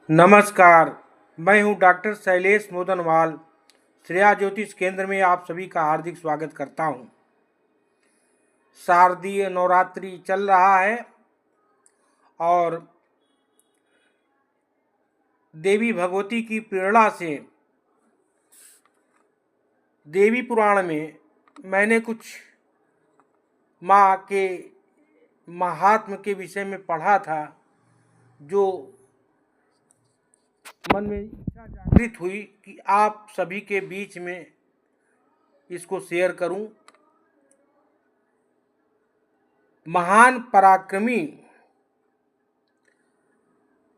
नमस्कार। मैं हूं डॉक्टर शैलेश मोदनवाल। श्रेया ज्योतिष केंद्र में आप सभी का हार्दिक स्वागत करता हूं। शारदीय नवरात्रि चल रहा है और देवी भगवती की प्रेरणा से देवी पुराण में मैंने कुछ माँ के महात्म के विषय में पढ़ा था, जो मन में इच्छा जागृत हुई कि आप सभी के बीच में इसको शेयर करूं। महान पराक्रमी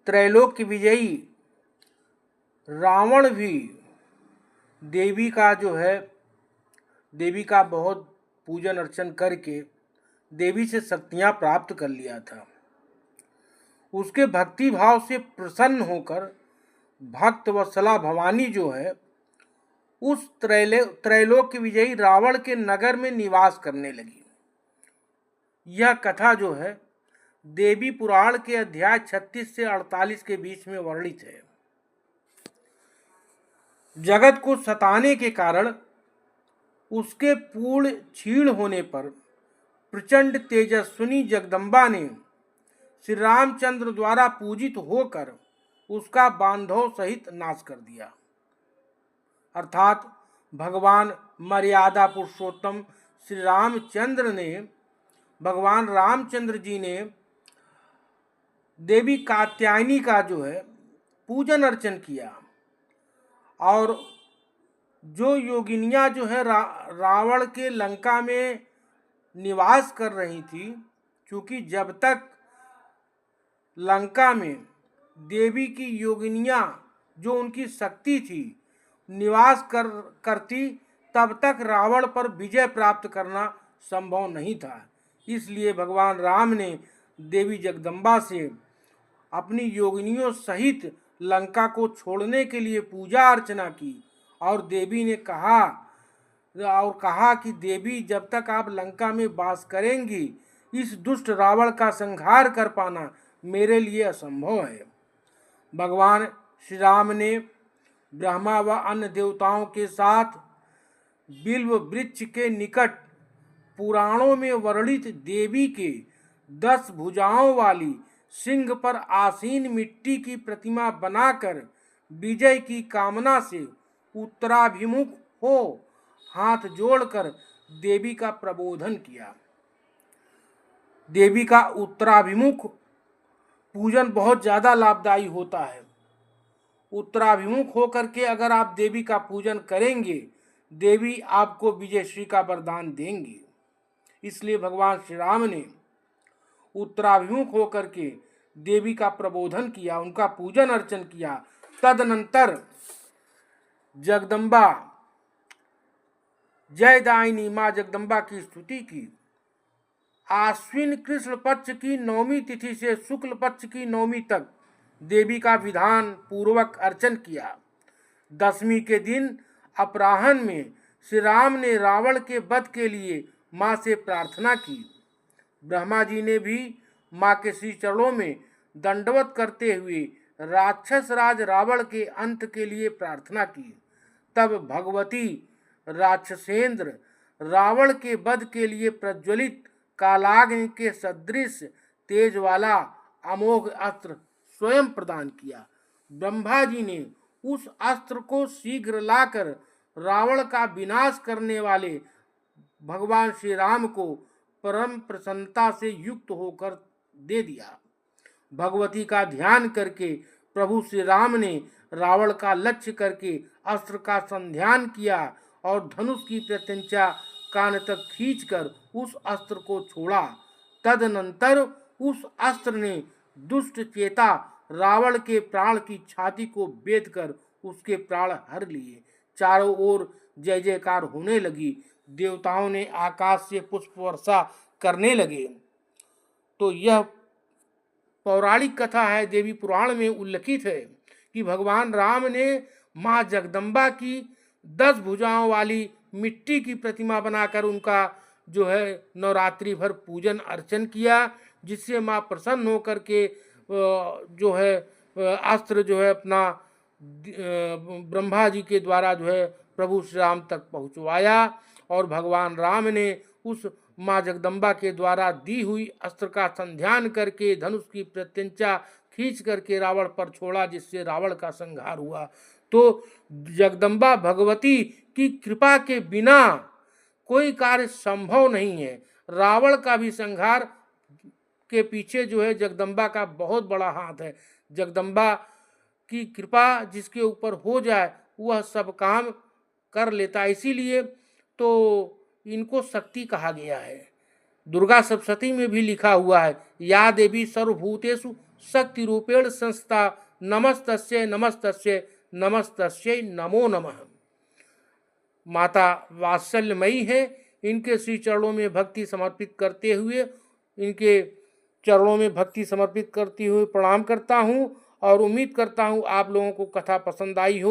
त्रैलोक्य विजयी रावण भी देवी का बहुत पूजन अर्चन करके देवी से शक्तियां प्राप्त कर लिया था। उसके भक्ति भाव से प्रसन्न होकर भक्त वत्सला भवानी जो है उस त्रैलोक्य विजयी रावण के नगर में निवास करने लगी। यह कथा जो है देवी पुराण के अध्याय 36 से 48 के बीच में वर्णित है। जगत को सताने के कारण उसके पूर्ण क्षीण होने पर प्रचंड तेजस्विनी जगदम्बा ने श्री रामचंद्र द्वारा पूजित होकर उसका बांधव सहित नाश कर दिया। अर्थात भगवान मर्यादा पुरुषोत्तम श्री भगवान रामचंद्र जी ने देवी कात्यायनी का जो है पूजन अर्चन किया और जो योगिनियां जो है रावण के लंका में निवास कर रही थी, क्योंकि जब तक लंका में देवी की योगिनियां जो उनकी शक्ति थी निवास करती, तब तक रावण पर विजय प्राप्त करना संभव नहीं था। इसलिए भगवान राम ने देवी जगदम्बा से अपनी योगिनियों सहित लंका को छोड़ने के लिए पूजा अर्चना की और देवी ने कहा कि देवी, जब तक आप लंका में वास करेंगी इस दुष्ट रावण का संहार कर पाना मेरे लिए असंभव है। भगवान श्री राम ने ब्रह्मा व अन्य देवताओं के साथ बिल्व वृक्ष के निकट पुराणों में वर्णित देवी के 10 भुजाओं वाली सिंह पर आसीन मिट्टी की प्रतिमा बनाकर विजय की कामना से उत्तराभिमुख हो हाथ जोड़कर देवी का प्रबोधन किया। देवी का उत्तराभिमुख पूजन बहुत ज़्यादा लाभदायी होता है। उत्तराभिमुख होकर के अगर आप देवी का पूजन करेंगे, देवी आपको विजयश्री का वरदान देंगी। इसलिए भगवान श्री राम ने उत्तराभिमुख होकर के देवी का प्रबोधन किया, उनका पूजन अर्चन किया। तदनंतर जगदम्बा जयदायिनी माँ जगदम्बा की स्तुति की। आश्विन कृष्ण पक्ष की 9वीं तिथि से शुक्ल पक्ष की 9वीं तक देवी का विधान पूर्वक अर्चन किया। 10वीं के दिन अपराह्न में श्री राम ने रावण के वध के लिए माँ से प्रार्थना की। ब्रह्मा जी ने भी माँ के श्री चरणों में दंडवत करते हुए राक्षस राज रावण के अंत के लिए प्रार्थना की। तब भगवती राक्षसेंद्र रावण के वध के लिए प्रज्वलित कालाग्नि के सदृश तेज वाला अमोघ अस्त्र स्वयं प्रदान किया। ब्रह्मा जी ने उस अस्त्र को शीघ्र लाकर रावण का विनाश करने वाले भगवान श्री राम को परम प्रसन्नता से युक्त होकर दे दिया। भगवती का ध्यान करके प्रभु श्री राम ने रावण का लक्ष्य करके अस्त्र का संध्यान किया और धनुष की प्रत्यंचा कान तक खींचकर उस अस्त्र को छोड़ा। तदनंतर उस अस्त्र ने दुष्ट चेता रावण के प्राण की छाती को बेधकर उसके प्राण हर लिए। चारों ओर जय जयकार होने लगी। देवताओं ने आकाश से पुष्प वर्षा करने लगे। तो यह पौराणिक कथा है, देवी पुराण में उल्लिखित है कि भगवान राम ने माँ जगदम्बा की 10 भुजाओं वाली मिट्टी की प्रतिमा बनाकर उनका जो है नवरात्रि भर पूजन अर्चन किया, जिससे माँ प्रसन्न होकर के जो है अस्त्र जो है अपना ब्रह्मा जी के द्वारा जो है प्रभु श्री राम तक पहुंचवाया और भगवान राम ने उस माँ जगदम्बा के द्वारा दी हुई अस्त्र का संध्यान करके धनुष की प्रत्यंचा खींच करके रावण पर छोड़ा, जिससे रावण का संहार हुआ। तो जगदम्बा भगवती की कृपा के बिना कोई कार्य संभव नहीं है। रावण का भी संहार के पीछे जो है जगदम्बा का बहुत बड़ा हाथ है। जगदम्बा की कृपा जिसके ऊपर हो जाए वह सब काम कर लेता है। इसीलिए तो इनको शक्ति कहा गया है। दुर्गा सप्तशती में भी लिखा हुआ है, या देवी सर्वभूतेषु शक्ति रूपेण संस्था नमस्तस्यै नमस्तस्यै नमस्तस्यै नमो नमः। माता वात्सल्यमयी है। इनके श्री चरणों में भक्ति समर्पित करते हुए प्रणाम करता हूँ और उम्मीद करता हूँ आप लोगों को कथा पसंद आई हो।